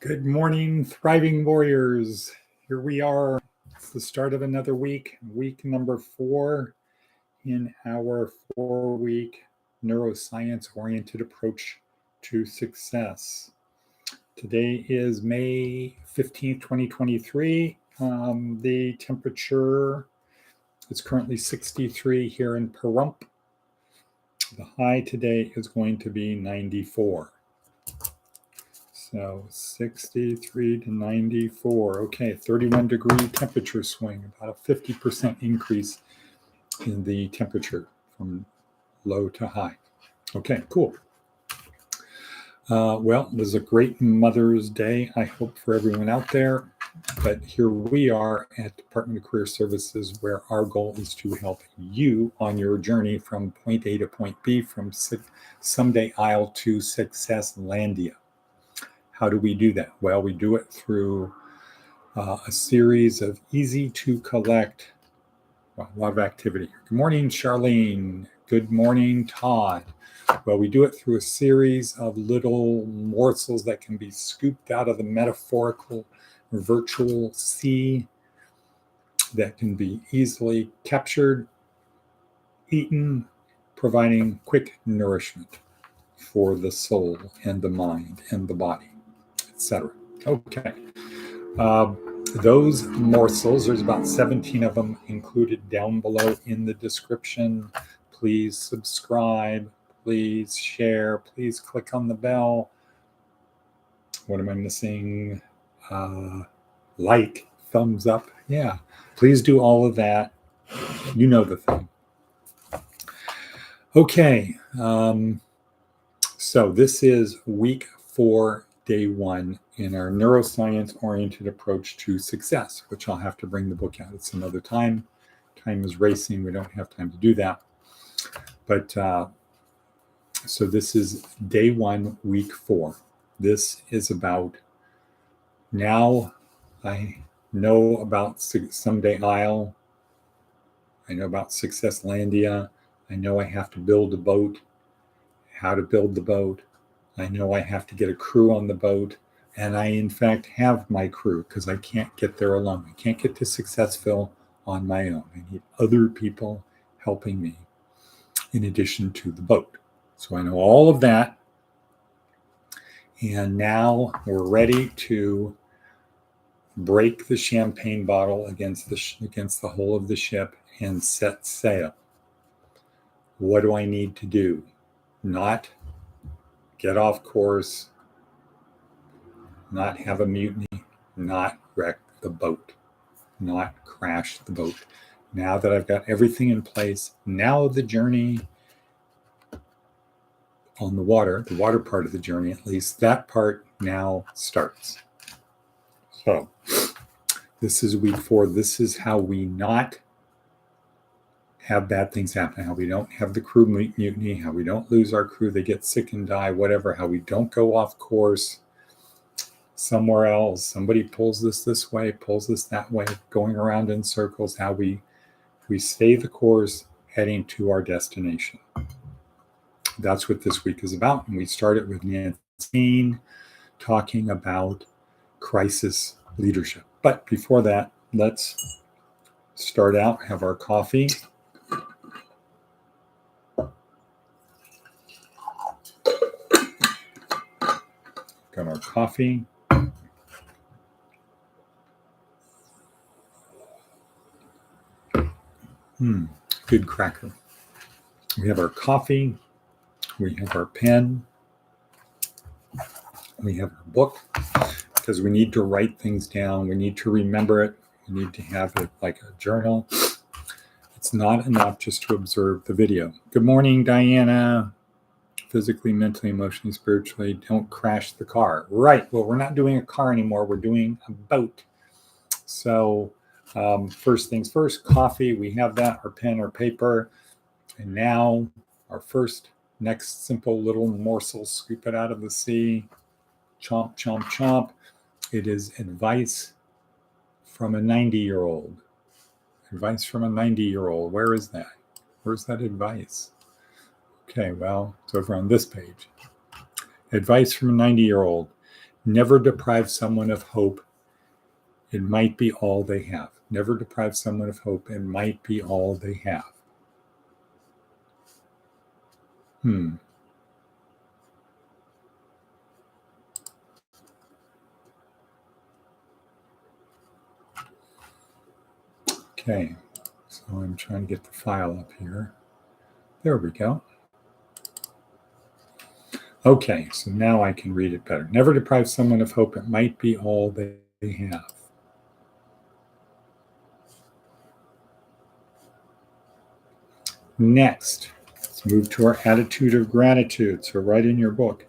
Good morning, thriving warriors. Here we are. It's the start of another week number 4 in our 4-week neuroscience-oriented approach to success. Today is May 15th, 2023. The temperature is currently 63 here in Pahrump. The high today is going to be 94. So 63 to 94. Okay, 31 degree temperature swing, about a 50% increase in the temperature from low to high. Okay, cool. Well, it was a great Mother's Day, I hope, for everyone out there. But here we are at Department of Career Services, where our goal is to help you on your journey from point A to point B, from Someday Isle to Successlandia. How do we do that? Well, we do it through a series of easy to collect, a lot of activity. Good morning, Charlene. Good morning, Todd. Well, we do it through a series of little morsels that can be scooped out of the metaphorical virtual sea, that can be easily captured, eaten, providing quick nourishment for the soul and the mind and the body, etc. Okay. Those morsels, there's about 17 of them included down below in the description. Please subscribe, please share, please click on the bell. What am I missing? Like, thumbs up. Yeah, please do all of that. You know the thing. Okay. So this is week 4, day 1 in our neuroscience-oriented approach to success, which I'll have to bring the book out at some other time. Time is racing. We don't have time to do that. But so this is day 1, week 4. This is about, now I know about Someday Isle. I know about Successlandia. I know I have to build a boat, how to build the boat. I know I have to get a crew on the boat. And I, in fact, have my crew because I can't get there alone. I can't get to Successville on my own. I need other people helping me in addition to the boat. So I know all of that. And now we're ready to break the champagne bottle against the hull of the ship and set sail. What do I need to do? Not get off course, not have a mutiny, not wreck the boat, not crash the boat. Now that I've got everything in place, now the journey on the water part of the journey, at least, that part now starts. So this is week 4. This is how we not have bad things happen, how we don't have the crew mutiny, how we don't lose our crew, they get sick and die, whatever, how we don't go off course somewhere else. Somebody pulls this way, pulls this that way, going around in circles, how we stay the course heading to our destination. That's what this week is about. And we started with Nancy talking about crisis leadership. But before that, let's start out, have our coffee. Got our coffee. Good cracker. We have our coffee. We have our pen. We have our book, because we need to write things down. We need to remember it. We need to have it like a journal. It's not enough just to observe the video. Good morning, Diana. Physically, mentally, emotionally, spiritually, don't crash the car. Right. Well, we're not doing a car anymore. We're doing a boat. So first things first, coffee. We have that, our pen, our paper. And now our next simple little morsel, scoop it out of the sea. Chomp, chomp, chomp. It is advice from a 90-year-old. Advice from a 90-year-old. Where is that? Where's that advice? Okay, well, it's over on this page. Advice from a 90-year-old. Never deprive someone of hope. It might be all they have. Never deprive someone of hope. It might be all they have. Okay, so I'm trying to get the file up here. There we go. Okay, so now I can read it better. Never deprive someone of hope. It might be all they have. Next, let's move to our attitude of gratitude. So write in your book,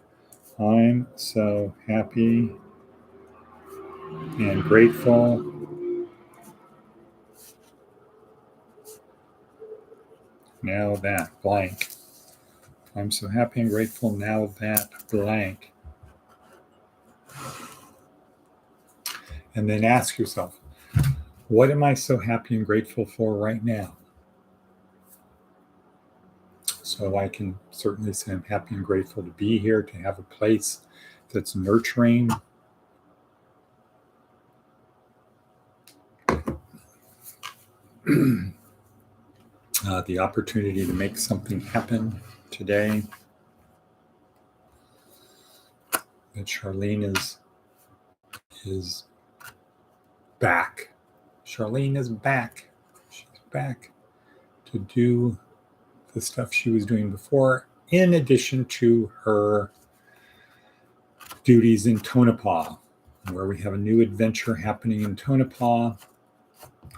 I'm so happy and grateful now that blank. I'm so happy and grateful now that blank. And then ask yourself, what am I so happy and grateful for right now? So I can certainly say I'm happy and grateful to be here, to have a place that's nurturing. The opportunity to make something happen today. That Charlene is back. Charlene is back. She's back to do the stuff she was doing before, in addition to her duties in Tonopah, where we have a new adventure happening in Tonopah.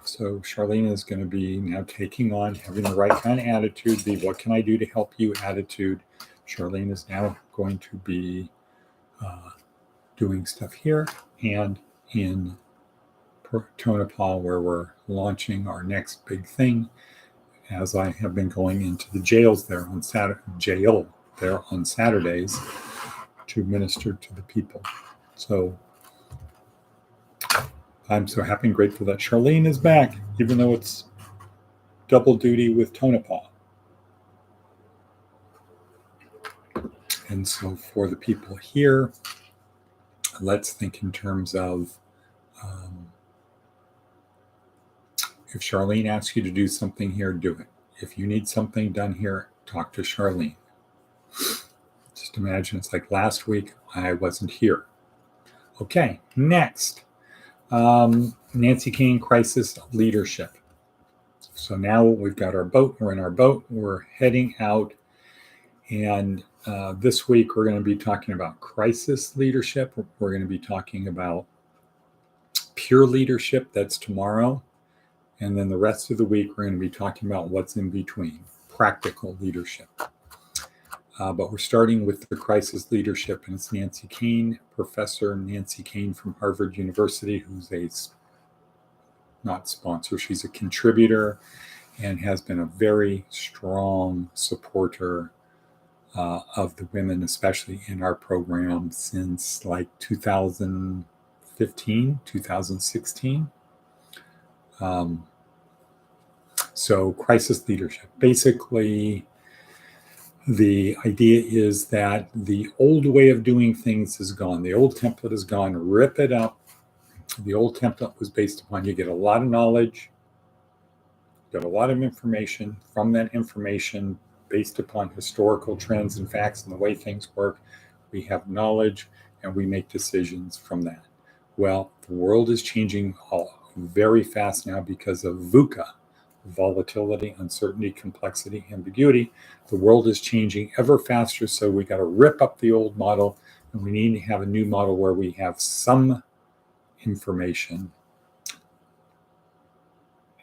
So Charlene is going to be now taking on having the right kind of attitude, the what can I do to help you attitude. Charlene is now going to be doing stuff here and in Tonopah, where we're launching our next big thing, as I have been going into the jails there on Saturdays to minister to the people. So I'm so happy and grateful that Charlene is back, even though it's double duty with Tonopah. And so for the people here, let's think in terms of if Charlene asks you to do something here, do it. If you need something done here, talk to Charlene. Just imagine it's like last week, I wasn't here. Okay, next. Nancy Kane Crisis Leadership. So now we've got our boat. We're in our boat. We're heading out. And this week, we're going to be talking about crisis leadership. We're going to be talking about pure leadership. That's tomorrow. And then the rest of the week, we're going to be talking about what's in between, practical leadership. But we're starting with the crisis leadership, and it's Nancy Kane, Professor Nancy Kane from Harvard University, who's a not sponsor, she's a contributor and has been a very strong supporter of the women, especially in our program, since like 2015, 2016. So crisis leadership. Basically, the idea is that the old way of doing things is gone. The old template is gone. Rip it up. The old template was based upon you get a lot of knowledge, get a lot of information. From that information, based upon historical trends and facts and the way things work, we have knowledge and we make decisions from that. Well, the world is changing very fast now because of VUCA. Volatility, uncertainty, complexity, ambiguity. The world is changing ever faster, so we got to rip up the old model, and we need to have a new model where we have some information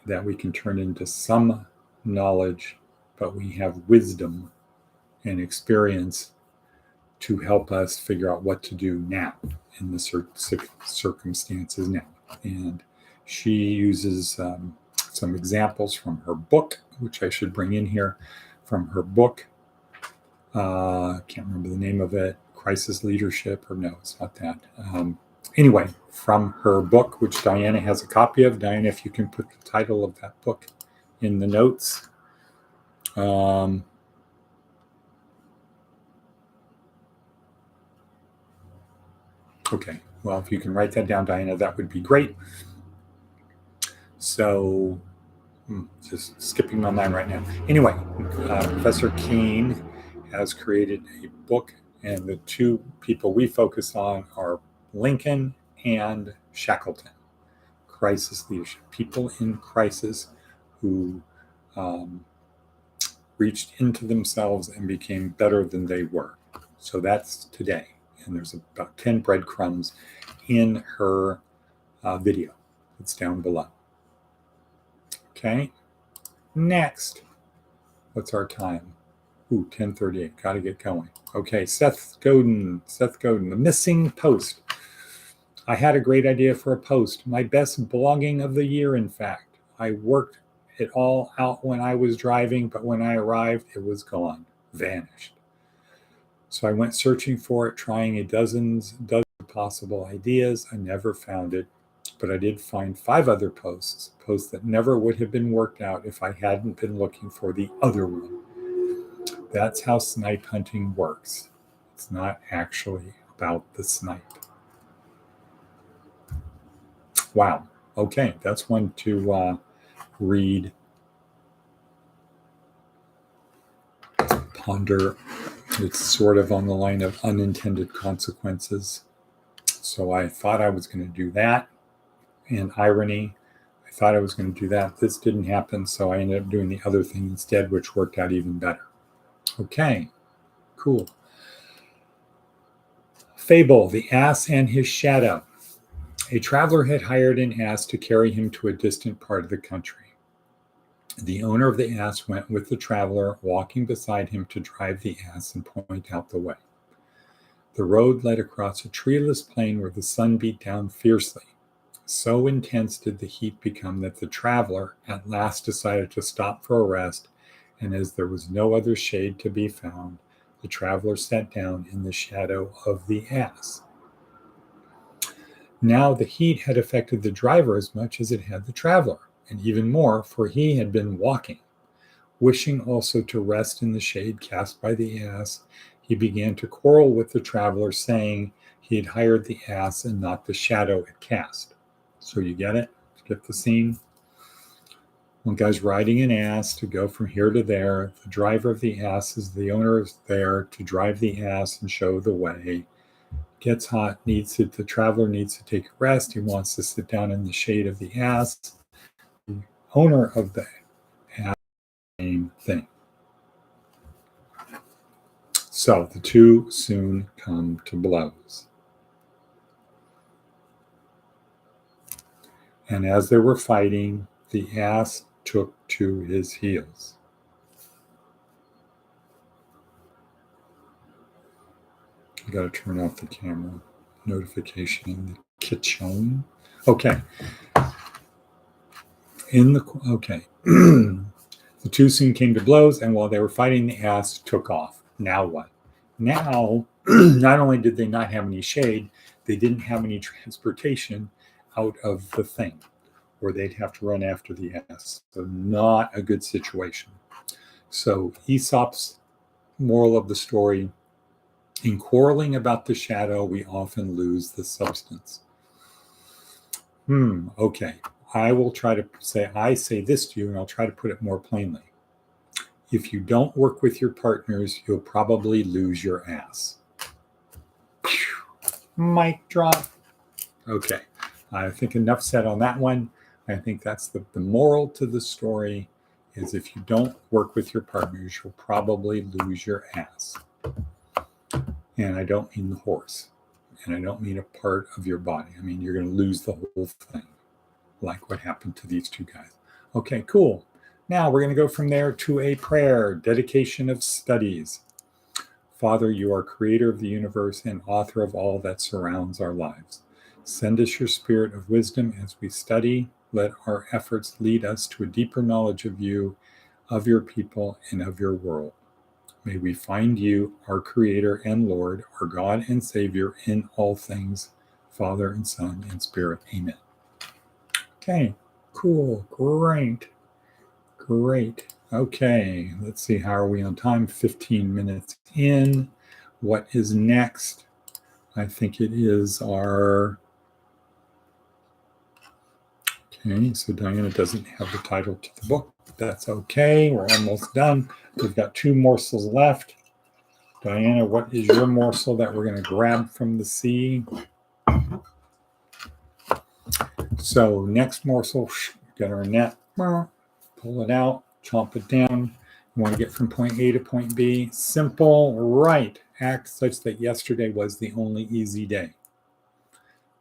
that we can turn into some knowledge, but we have wisdom and experience to help us figure out what to do now in the circumstances now. And she uses some examples from her book, which I should bring in here, from her book. I can't remember the name of it, Crisis Leadership, or no, it's not that. Anyway, from her book, which Diana has a copy of. Diana, if you can put the title of that book in the notes. Okay, well, if you can write that down, Diana, that would be great. So, just skipping my mind right now. Anyway, Professor Keene has created a book, and the two people we focus on are Lincoln and Shackleton. Crisis leadership, people in crisis who reached into themselves and became better than they were. So that's today. And there's about 10 breadcrumbs in her video. It's down below. Okay. Next. What's our time? Ooh, 10:38. Got to get going. Okay. Seth Godin. The missing post. I had a great idea for a post. My best blogging of the year, in fact. I worked it all out when I was driving, but when I arrived, it was gone, vanished. So I went searching for it, trying a dozen possible ideas. I never found it, but I did find 5 other posts that never would have been worked out if I hadn't been looking for the other one. That's how snipe hunting works. It's not actually about the snipe. Wow. Okay, that's one to read, ponder. It's sort of on the line of unintended consequences. So I thought I was going to do that. And irony, I thought I was going to do that. This didn't happen, so I ended up doing the other thing instead, which worked out even better. Okay, cool. Fable, the Ass and His Shadow. A traveler had hired an ass to carry him to a distant part of the country. The owner of the ass went with the traveler, walking beside him to drive the ass and point out the way. The road led across a treeless plain where the sun beat down fiercely. So intense did the heat become that the traveler at last decided to stop for a rest, and as there was no other shade to be found, the traveler sat down in the shadow of the ass. Now the heat had affected the driver as much as it had the traveler, and even more, for he had been walking. Wishing also to rest in the shade cast by the ass, he began to quarrel with the traveler, saying he had hired the ass and not the shadow it cast. So you get it? Get the scene? One guy's riding an ass to go from here to there. The driver of the ass is the owner is there to drive the ass and show the way. Gets hot, the traveler needs to take a rest. He wants to sit down in the shade of the ass. The owner of the ass, same thing. So the two soon come to blows. And as they were fighting, the ass took to his heels. I got to turn off the camera notification in the kitchen. Okay. The two soon came to blows, and while they were fighting, the ass took off. Now what? Now, not only did they not have any shade, they didn't have any transportation out of the thing, or they'd have to run after the ass. So not a good situation. So Aesop's moral of the story: in quarreling about the shadow, we often lose the substance. Okay. I will try to say this to you, and I'll try to put it more plainly. If you don't work with your partners, you'll probably lose your ass. Mic drop. Okay. I think enough said on that one. I think that's the moral to the story is if you don't work with your partners, you'll probably lose your ass. And I don't mean the horse. And I don't mean a part of your body. I mean, you're going to lose the whole thing, like what happened to these two guys. Okay, cool. Now we're going to go from there to a prayer, dedication of studies. Father, you are creator of the universe and author of all that surrounds our lives. Send us your spirit of wisdom as we study. Let our efforts lead us to a deeper knowledge of you, of your people, and of your world. May we find you, our creator and Lord, our God and Savior in all things, Father and Son and Spirit. Amen. Okay, cool, great. Okay, let's see, how are we on time? 15 minutes in. What is next? I think it is our... Okay, so Diana doesn't have the title to the book. That's okay. We're almost done. We've got 2 morsels left. Diana, what is your morsel that we're going to grab from the sea? So next morsel, get our net, pull it out, chomp it down. You want to get from point A to point B. Simple, right. Act such that yesterday was the only easy day.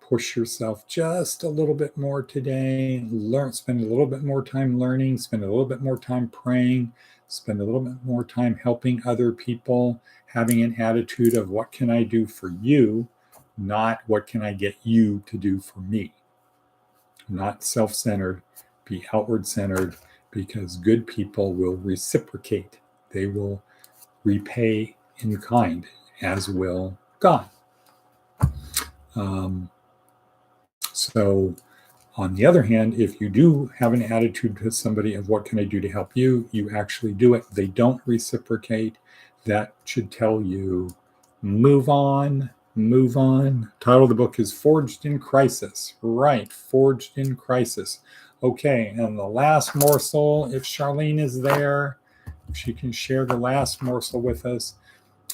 Push yourself just a little bit more today. Spend a little bit more time learning, spend a little bit more time praying, spend a little bit more time helping other people, having an attitude of what can I do for you, not what can I get you to do for me. Not self-centered, be outward-centered, because good people will reciprocate. They will repay in kind, as will God. So on the other hand, if you do have an attitude to somebody of what can I do to help you, you actually do it. They don't reciprocate. That should tell you, move on, move on. Title of the book is Forged in Crisis. Right, Forged in Crisis. Okay, and the last morsel, if Charlene is there, if she can share the last morsel with us.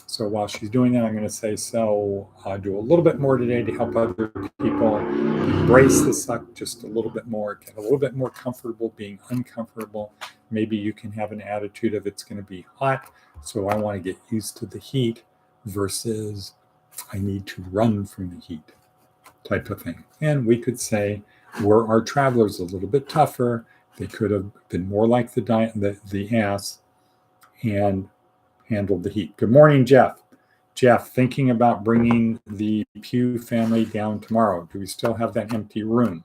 So while she's doing that, I'm going to say, so do a little bit more today to help other people. Embrace the suck just a little bit more. Get a little bit more comfortable being uncomfortable. Maybe you can have an attitude of it's going to be hot, so I want to get used to the heat versus I need to run from the heat type of thing. And we could say, were our travelers a little bit tougher? They could have been more like the ass and handled the heat. Good morning, Jeff. Jeff, thinking about bringing the Pugh family down tomorrow. Do we still have that empty room?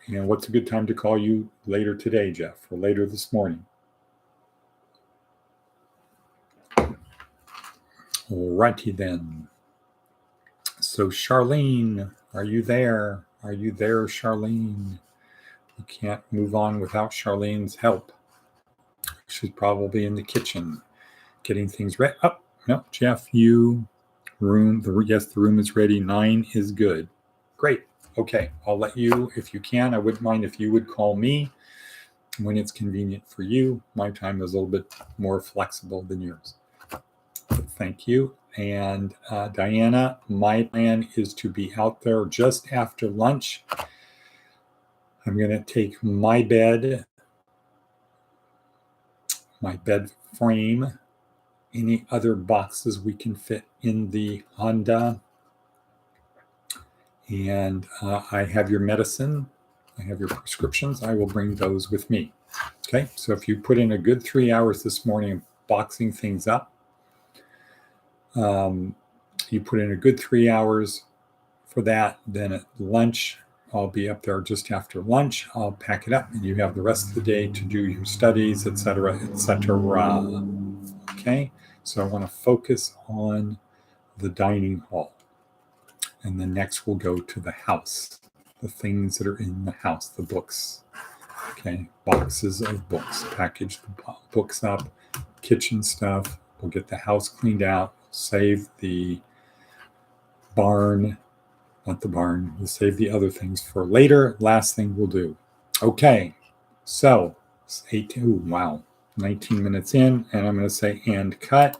And what's a good time to call you later today, Jeff, or later this morning? Alrighty then. So Charlene, are you there? Are you there, Charlene? You can't move on without Charlene's help. She's probably in the kitchen getting things ready. Oh, no, Jeff, yes, the room is ready. 9 is good. Great. Okay, I'll let you, if you can, I wouldn't mind if you would call me when it's convenient for you. My time is a little bit more flexible than yours. But thank you. And Diana, my plan is to be out there just after lunch. I'm going to take my bed frame, any other boxes we can fit in the Honda. And I have your medicine. I have your prescriptions. I will bring those with me. Okay, so if you put in a good 3 hours this morning boxing things up, you put in a good 3 hours for that, then at lunch, I'll be up there just after lunch. I'll pack it up and you have the rest of the day to do your studies, etc., etc. Okay, so I want to focus on the dining hall. And then next we'll go to the house, the things that are in the house, the books. Okay, boxes of books, package the books up, kitchen stuff. We'll get the house cleaned out, save the barn, not the barn, we'll save the other things for later. Last thing we'll do. Okay, so it's 19 minutes in, and I'm going to say and cut,